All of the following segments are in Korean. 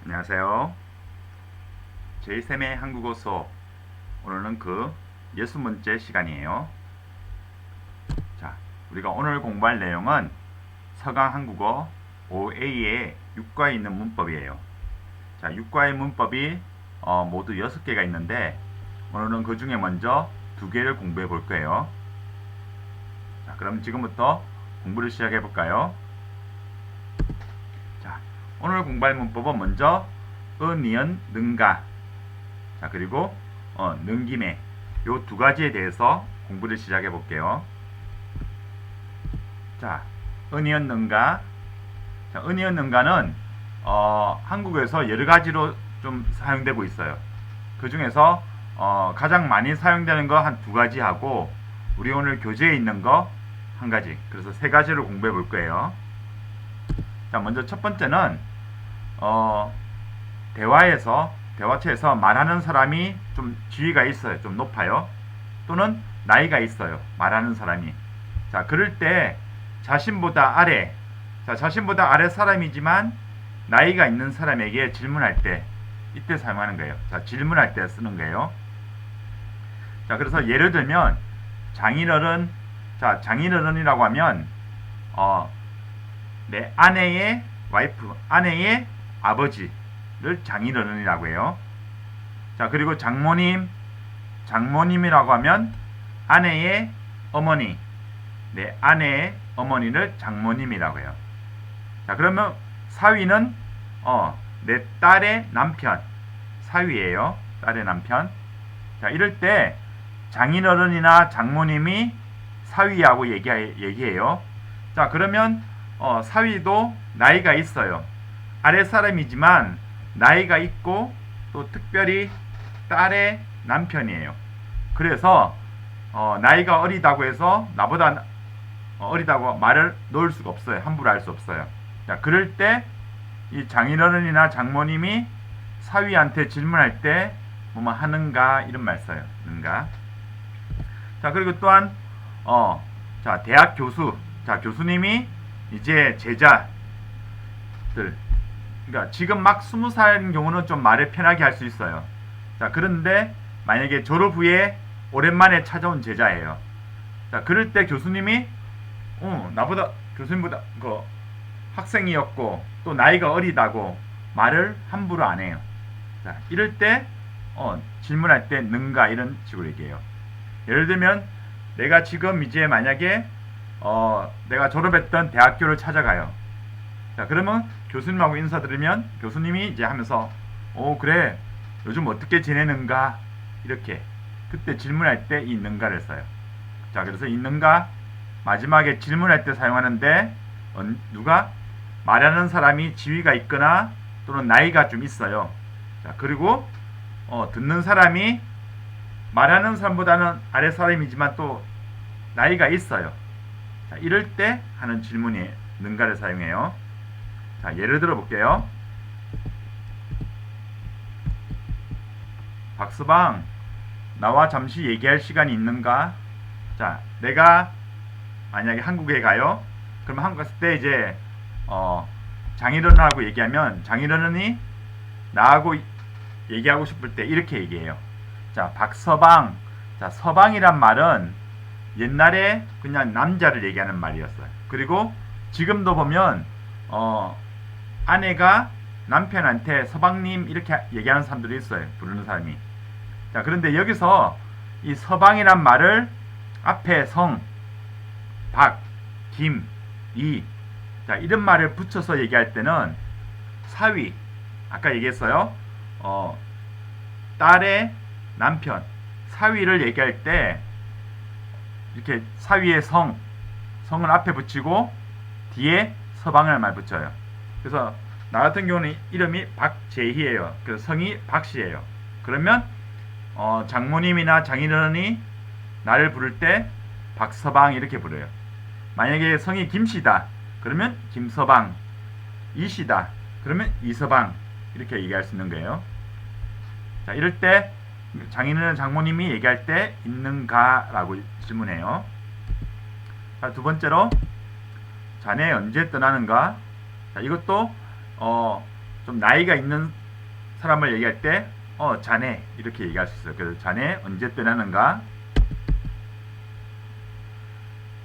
안녕하세요. 제이쌤의 한국어 수업. 오늘은 그 60문제 시간이에요. 자, 우리가 오늘 공부할 내용은 서강 한국어 5A의 육과에 있는 문법이에요. 자, 육과의 문법이 모두 6개가 있는데 오늘은 그 중에 먼저 2개를 공부해 볼 거예요. 자, 그럼 지금부터 공부를 시작해 볼까요? 자, 오늘 공부할 문법은 먼저 니은, 능가. 자, 그리고 능김에 요 2가지에 대해서 공부를 시작해 볼게요. 자, 은이은 능가. 자, 은이은 능가는 한국에서 여러 가지로 좀 사용되고 있어요. 그 중에서 가장 많이 사용되는 거 한 2가지 하고 우리 오늘 교재에 있는 거 1가지. 그래서 3가지를 공부해 볼 거예요. 자, 먼저 첫 번째는 대화체에서 말하는 사람이 좀 지위가 있어요. 좀 높아요. 또는 나이가 있어요. 말하는 사람이. 자, 그럴 때 자신보다 아래, 자, 자신보다 아래 사람이지만 나이가 있는 사람에게 질문할 때 이때 사용하는 거예요. 자, 질문할 때 쓰는 거예요. 자, 그래서 예를 들면 장인어른, 자, 장인어른이라고 하면 내 아내의 와이프, 아내의 아버지를 장인어른이라고 해요. 자, 그리고 장모님, 장모님이라고 하면 아내의 어머니, 내 아내의 어머니를 장모님이라고 해요. 자, 그러면 사위는 내 딸의 남편, 사위예요. 딸의 남편. 자, 이럴 때 장인어른이나 장모님이 사위하고 얘기해요. 자, 그러면 사위도 나이가 있어요. 아랫사람이지만 나이가 있고 또 특별히 딸의 남편이에요. 그래서 나이가 어리다고 해서 나보다 어리다고 말을 놓을 수가 없어요. 함부로 할 수 없어요. 자, 그럴 때 이 장인어른이나 장모님이 사위한테 질문할 때 뭐뭐 하는가 이런 말 써요. 는가. 자, 그리고 또한 자, 대학 교수, 자, 교수님이 이제 제자들, 그러니까 지금 막 20살인 경우는 좀 말을 편하게 할 수 있어요. 자, 그런데 만약에 졸업 후에 오랜만에 찾아온 제자예요. 자, 그럴 때 교수님이 나보다 교수님보다 그 학생이었고 또 나이가 어리다고 말을 함부로 안 해요. 자, 이럴 때 질문할 때 능가 이런 식으로 얘기해요. 예를 들면 내가 지금 이제 만약에 내가 졸업했던 대학교를 찾아가요. 자, 그러면 교수님하고 인사드리면 교수님이 이제 하면서 그래 요즘 어떻게 지내는가 이렇게 그때 질문할 때 이 능가를 써요. 자, 그래서 이 능가 마지막에 질문할 때 사용하는데 누가 말하는 사람이 지위가 있거나 또는 나이가 좀 있어요. 자, 그리고 듣는 사람이 말하는 사람보다는 아래 사람이지만 또 나이가 있어요. 자, 이럴 때 하는 질문이 능가를 사용해요. 자, 예를 들어 볼게요. 박서방, 나와 잠시 얘기할 시간이 있는가? 자, 내가 만약에 한국에 가요. 그럼 한국 갔을 때 이제 장인어른하고 얘기하면 장인어른이 나하고 얘기하고 싶을 때 이렇게 얘기해요. 자, 박서방. 자, 서방이란 말은 옛날에 그냥 남자를 얘기하는 말이었어요. 그리고 지금도 보면 아내가 남편한테 서방님 이렇게 얘기하는 사람들이 있어요. 부르는 사람이. 자, 그런데 여기서 이 서방이란 말을 앞에 성, 박, 김, 이, 자, 이런 말을 붙여서 얘기할 때는 사위, 아까 얘기했어요. 딸의 남편, 사위를 얘기할 때 이렇게 사위의 성을 앞에 붙이고 뒤에 서방을 말 붙여요. 그래서 나 같은 경우는 이름이 박재희예요. 그래서 성이 박씨예요. 그러면 장모님이나 장인어른이 나를 부를 때 박서방 이렇게 부르요. 만약에 성이 김씨다. 그러면 김서방. 이씨다. 그러면 이서방. 이렇게 얘기할 수 있는 거예요. 자, 이럴 때 장인어른 장모님이 얘기할 때 있는가라고 질문해요. 자, 두 번째로 자네 언제 떠나는가? 자, 이것도 좀 나이가 있는 사람을 얘기할 때 자네 이렇게 얘기할 수 있어요. 그래서 자네 언제 떠나는가?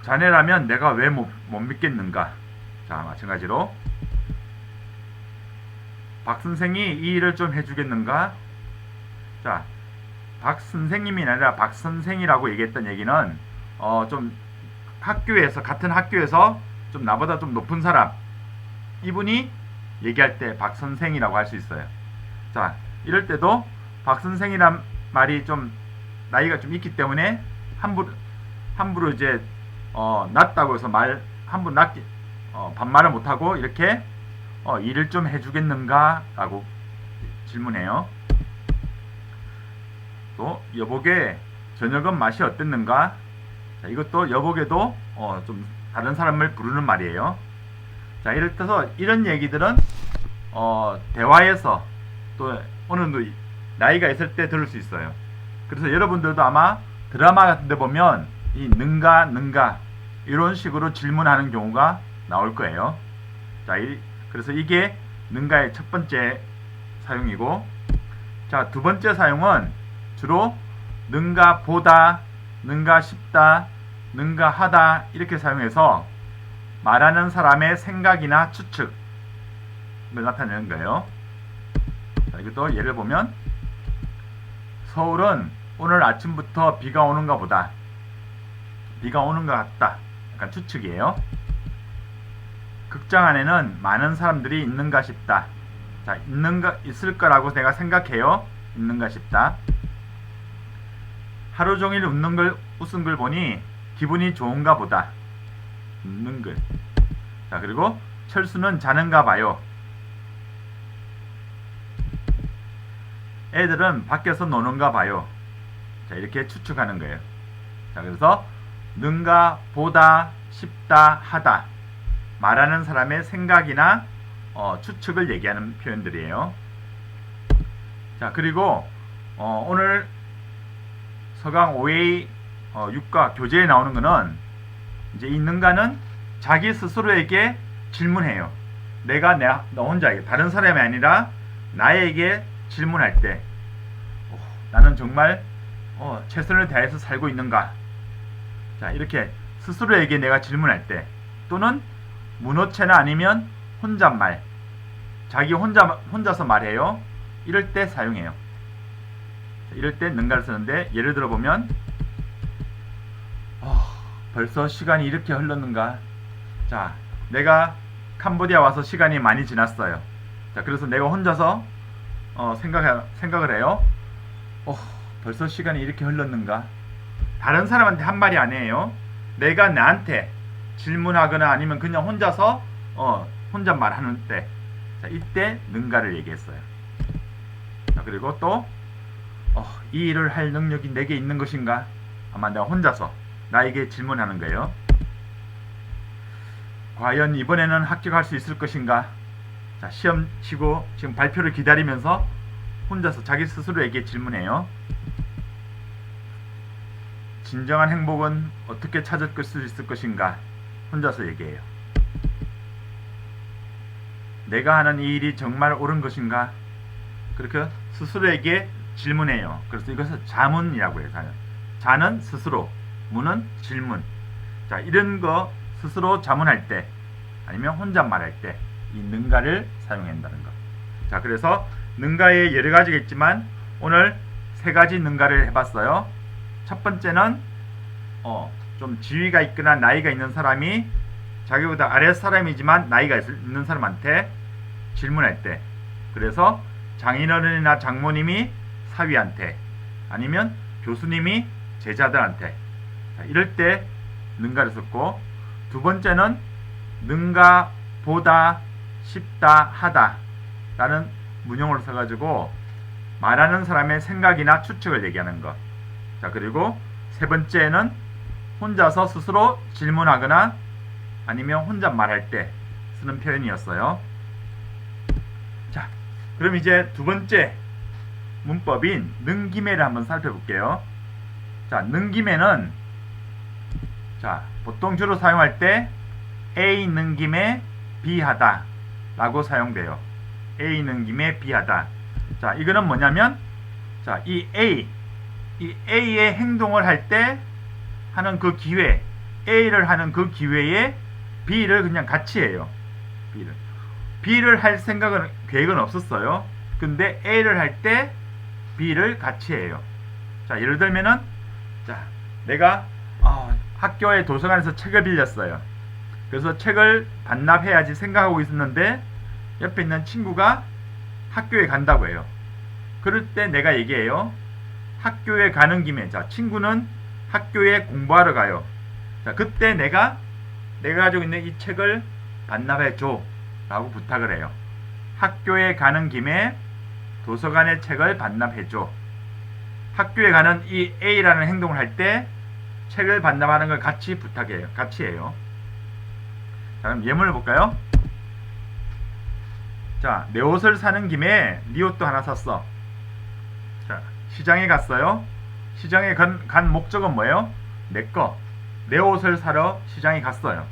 자네라면 내가 왜 못 믿겠는가? 자, 마찬가지로 박 선생이 이 일을 좀 해주겠는가? 자, 박 선생님이 아니라 박 선생이라고 얘기했던 얘기는 좀 학교에서 같은 학교에서 좀 나보다 좀 높은 사람 이분이 얘기할 때 박 선생이라고 할 수 있어요. 자, 이럴 때도 박 선생이란 말이 좀 나이가 좀 있기 때문에 함부로 이제 낮다고 해서 함부로 반말을 못하고 이렇게 일을 좀 해주겠는가? 라고 질문해요. 또 여보게 저녁은 맛이 어땠는가? 자, 이것도 여보게도 좀 다른 사람을 부르는 말이에요. 자, 이럴 때서 이런 얘기들은 대화에서 또 어느 정도 나이가 있을 때 들을 수 있어요. 그래서 여러분들도 아마 드라마 같은 데 보면 이 능가 이런 식으로 질문하는 경우가 나올 거예요. 자, 그래서 이게 능가의 첫 번째 사용이고, 자, 두 번째 사용은 주로 능가 보다, 능가 싶다, 능가 하다 이렇게 사용해서 말하는 사람의 생각이나 추측을 나타내는 거예요. 자, 이것도 예를 보면 서울은 오늘 아침부터 비가 오는가 보다. 비가 오는 것 같다. 약간 추측이에요. 극장 안에는 많은 사람들이 있는가 싶다. 자, 있을 거라고 내가 생각해요. 있는가 싶다. 하루 종일 웃은 걸 보니 기분이 좋은가 보다. 웃는 글. 자, 그리고 철수는 자는가 봐요. 애들은 밖에서 노는가 봐요. 자, 이렇게 추측하는 거예요. 자, 그래서 능가, 보다, 싶다, 하다. 말하는 사람의 생각이나 추측을 얘기하는 표현들이에요. 자, 그리고 오늘 서강 5회 6과 교재에 나오는 거는 이제 이 능가는 자기 스스로에게 질문해요. 너 혼자에게, 다른 사람이 아니라 나에게 질문할 때 나는 정말 최선을 다해서 살고 있는가? 자, 이렇게 스스로에게 내가 질문할 때, 또는 문어체나 아니면 혼잣말, 자기 혼자서 말해요. 이럴 때 사용해요. 자, 이럴 때 능가를 쓰는데, 예를 들어 보면 벌써 시간이 이렇게 흘렀는가? 자, 내가 캄보디아 와서 시간이 많이 지났어요. 자, 그래서 내가 혼자서 생각을 해요. 벌써 시간이 이렇게 흘렀는가? 다른 사람한테 한 말이 아니에요. 내가 나한테 질문하거나 아니면 그냥 혼자서 혼잣말 하는 때, 자, 이때 능가를 얘기했어요. 자, 그리고 또 이 일을 할 능력이 내게 있는 것인가? 아마 내가 혼자서 나에게 질문하는 거예요. 과연 이번에는 합격할 수 있을 것인가? 자, 시험 치고 지금 발표를 기다리면서 혼자서 자기 스스로에게 질문해요. 진정한 행복은 어떻게 찾을 수 있을 것인가? 혼자서 얘기해요. 내가 하는 이 일이 정말 옳은 것인가? 그렇게 스스로에게 질문해요. 그래서 이것을 자문이라고 해요. 자는 스스로, 문은 질문. 자, 이런 거 스스로 자문할 때 아니면 혼자 말할 때 이 능가를 사용한다는 거. 자, 그래서 능가에 여러 가지가 있지만 오늘 세 가지 능가를 해봤어요. 첫 번째는 좀 지위가 있거나 나이가 있는 사람이 자기보다 아래 사람이지만 나이가 있는 사람한테 질문할 때, 그래서 장인어른이나 장모님이 사위한테 아니면 교수님이 제자들한테, 자, 이럴 때 능가를 썼고, 두 번째는 능가, 보다, 싶다, 하다 라는 문형을 써가지고 말하는 사람의 생각이나 추측을 얘기하는 것. 자, 그리고 세 번째는 혼자서 스스로 질문하거나 아니면 혼자 말할 때 쓰는 표현이었어요. 자, 그럼 이제 두 번째 문법인 능김에를 한번 살펴볼게요. 자, 능김에는 보통 주로 사용할 때 A 능김에 B 하다 라고 사용돼요. A는 김에 B하다. 자, 이거는 뭐냐면, 자, 이 A의 행동을 할 때 하는 그 기회, A를 하는 그 기회에 B를 그냥 같이 해요. B를 할 생각은, 계획은 없었어요. 근데 A를 할 때 B를 같이 해요. 자, 예를 들면은, 자, 내가 학교에 도서관에서 책을 빌렸어요. 그래서 책을 반납해야지 생각하고 있었는데 옆에 있는 친구가 학교에 간다고 해요. 그럴 때 내가 얘기해요. 학교에 가는 김에, 자, 친구는 학교에 공부하러 가요. 자, 그때 내가 가지고 있는 이 책을 반납해 줘 라고 부탁을 해요. 학교에 가는 김에 도서관의 책을 반납해 줘. 학교에 가는 이 A라는 행동을 할 때 책을 반납하는 걸 같이 부탁해요. 같이 해요. 자, 그럼 예문을 볼까요? 자, 내 옷을 사는 김에 네 옷도 하나 샀어. 자, 시장에 갔어요. 시장에 간 목적은 뭐예요? 내 옷을 사러 시장에 갔어요.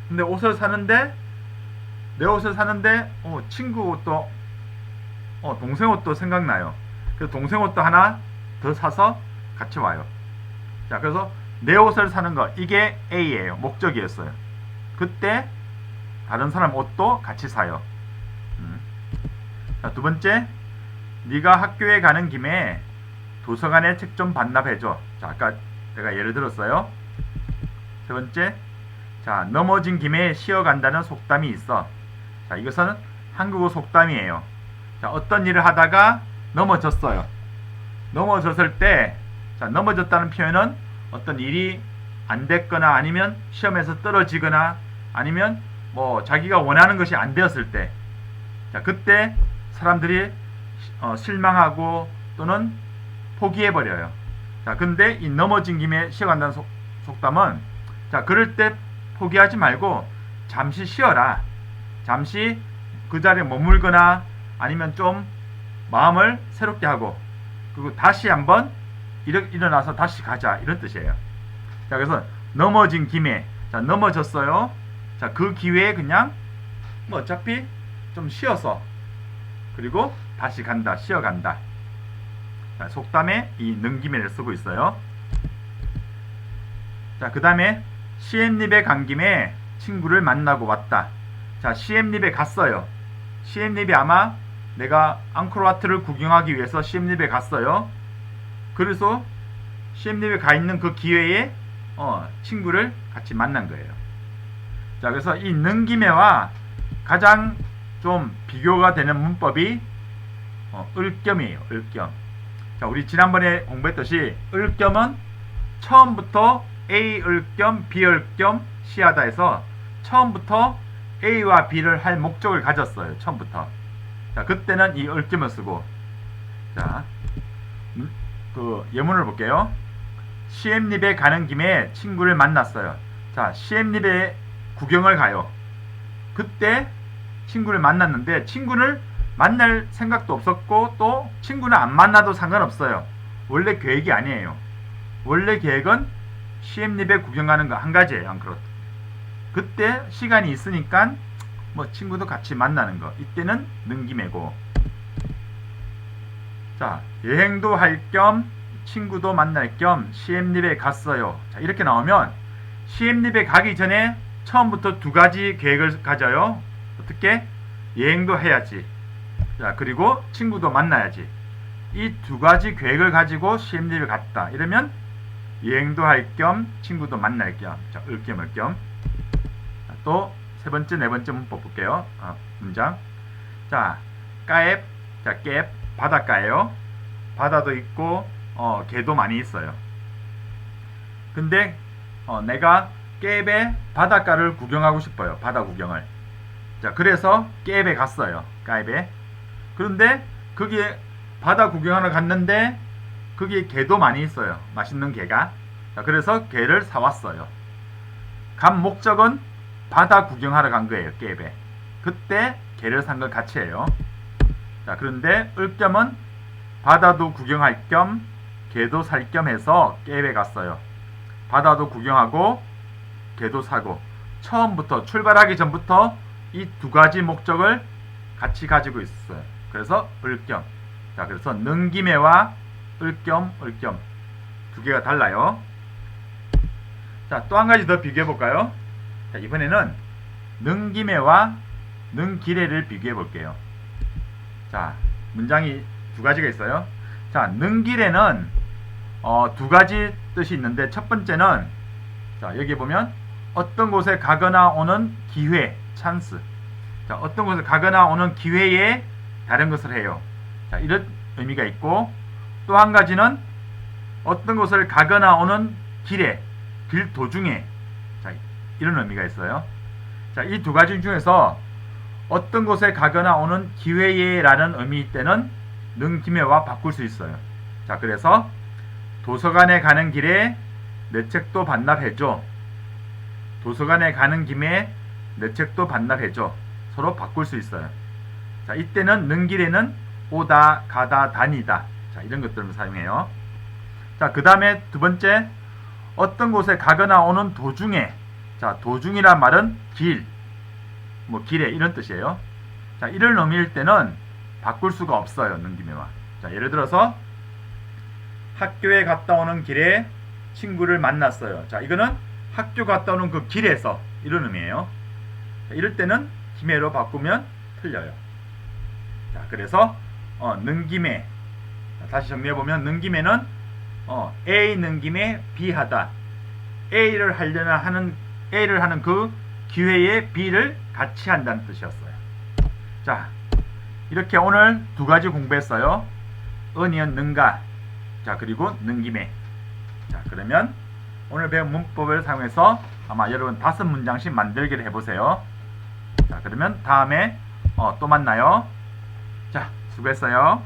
근데 내 옷을 사는데 친구 옷도 동생 옷도 생각나요. 그래서 동생 옷도 하나 더 사서 같이 와요. 자, 그래서 내 옷을 사는 거, 이게 A예요. 목적이었어요. 그때 다른 사람 옷도 같이 사요. 자, 두 번째, 네가 학교에 가는 김에 도서관에 책 좀 반납해줘. 자, 아까 내가 예를 들었어요. 세 번째, 자, 넘어진 김에 쉬어간다는 속담이 있어. 자, 이것은 한국어 속담이에요. 자, 어떤 일을 하다가 넘어졌어요. 넘어졌을 때, 자, 넘어졌다는 표현은 어떤 일이 안 됐거나 아니면 시험에서 떨어지거나 아니면 뭐 자기가 원하는 것이 안 되었을 때, 자, 그때 사람들이 실망하고 또는 포기해버려요. 자, 근데 이 넘어진 김에 쉬어간다는 속담은, 자, 그럴 때 포기하지 말고 잠시 쉬어라. 잠시 그 자리에 머물거나 아니면 좀 마음을 새롭게 하고 그리고 다시 한번 일어나서 다시 가자, 이런 뜻이에요. 자, 그래서 넘어진 김에, 자, 넘어졌어요. 자, 그 기회에 그냥 뭐 어차피 좀 쉬어서 그리고 다시 간다, 쉬어간다. 자, 속담에 이 능김에를 쓰고 있어요. 자, 그 다음에 시엠립에 간 김에 친구를 만나고 왔다. 자, 시엠립에 갔어요. 시엠립이 아마 내가 앙코르와트를 구경하기 위해서 시엠립에 갔어요. 그래서 시엠립에 가 있는 그 기회에 친구를 같이 만난 거예요. 자, 그래서 이 능김에와 가장 좀 비교가 되는 문법이 을겸이에요. 을겸. 자, 우리 지난번에 공부했듯이 을겸은 처음부터 A 을겸, B 을겸, C하다 해서 처음부터 A와 B를 할 목적을 가졌어요. 처음부터. 자, 그때는 이 을겸을 쓰고, 자, 그 예문을 볼게요. 시엠립에 가는 김에 친구를 만났어요. 자, 시엠립에 구경을 가요. 그때 친구를 만났는데 친구를 만날 생각도 없었고 또 친구는 안 만나도 상관없어요. 원래 계획이 아니에요. 원래 계획은 시엠립에 구경 가는 거 한 가지예요. 안 그렇다. 그때 시간이 있으니까 뭐 친구도 같이 만나는 거, 이때는 능김이고, 자, 여행도 할 겸 친구도 만날 겸 시엠립에 갔어요. 자, 이렇게 나오면 시엠립에 가기 전에 처음부터 두 가지 계획을 가져요. 어떻게? 여행도 해야지. 자, 그리고 친구도 만나야지. 이 두 가지 계획을 가지고 시엠립에 갔다. 이러면 여행도 할 겸 친구도 만날 겸. 자, 을겸 을겸. 또 세 번째, 네 번째 문법 볼게요. 문장. 자, 까앱. 자, 깹. 바닷가예요. 바다도 있고 개도 많이 있어요. 근데 내가 깹의 바닷가를 구경하고 싶어요. 바다 구경을. 자, 그래서 깹에 갔어요. 까앱에. 그런데 거기에 바다 구경하러 갔는데 거기에 개도 많이 있어요. 맛있는 개가. 자, 그래서 개를 사왔어요. 간 목적은 바다 구경하러 간 거예요. 깹에. 그때 개를 산 걸 같이 해요. 자, 그런데 을겸은 바다도 구경할 겸 개도 살 겸 해서 깹에 갔어요. 바다도 구경하고 개도 사고, 처음부터 출발하기 전부터 이 두 가지 목적을 같이 가지고 있어요. 그래서 을겸. 자, 그래서 능김해와 을겸, 을겸 두 개가 달라요. 자, 또 한 가지 더 비교해 볼까요? 자, 이번에는 능김해와 능기래를 비교해 볼게요. 자, 문장이 두 가지가 있어요. 자, 능기래는 두 가지 뜻이 있는데, 첫 번째는 자, 여기 보면 어떤 곳에 가거나 오는 기회, 찬스. 자, 어떤 곳에 가거나 오는 기회에 다른 것을 해요. 자, 이런 의미가 있고, 또 한 가지는 어떤 곳을 가거나 오는 길에, 길 도중에, 자, 이런 의미가 있어요. 자, 이 두 가지 중에서 어떤 곳에 가거나 오는 기회에 라는 의미일 때는 능김해와 바꿀 수 있어요. 자, 그래서 도서관에 가는 길에 내 책도 반납해줘. 도서관에 가는 김에 내 책도 반납해줘. 서로 바꿀 수 있어요. 자, 이때는 능길에는 오다, 가다, 다니다. 자, 이런 것들을 사용해요. 자, 그 다음에 두 번째, 어떤 곳에 가거나 오는 도중에. 자, 도중이란 말은 길, 뭐 길에 이런 뜻이에요. 자, 이런 의미일 때는 바꿀 수가 없어요. 능김해와. 자, 예를 들어서 학교에 갔다 오는 길에 친구를 만났어요. 자, 이거는 학교 갔다 오는 그 길에서 이런 의미예요. 자, 이럴 때는 김해로 바꾸면 틀려요. 자, 그래서 능김해. 다시 정리해보면 능김해는 A 능김해 B 하다. A를 하는 그 기회에 B를 같이 한다는 뜻이었어요. 자, 이렇게 오늘 두 가지 공부했어요. 은이은 능가. 자, 그리고 능김해. 자, 그러면 오늘 배운 문법을 사용해서 아마 여러분 5문장씩 만들기를 해보세요. 자, 그러면 다음에 또 만나요. 자, 수고했어요.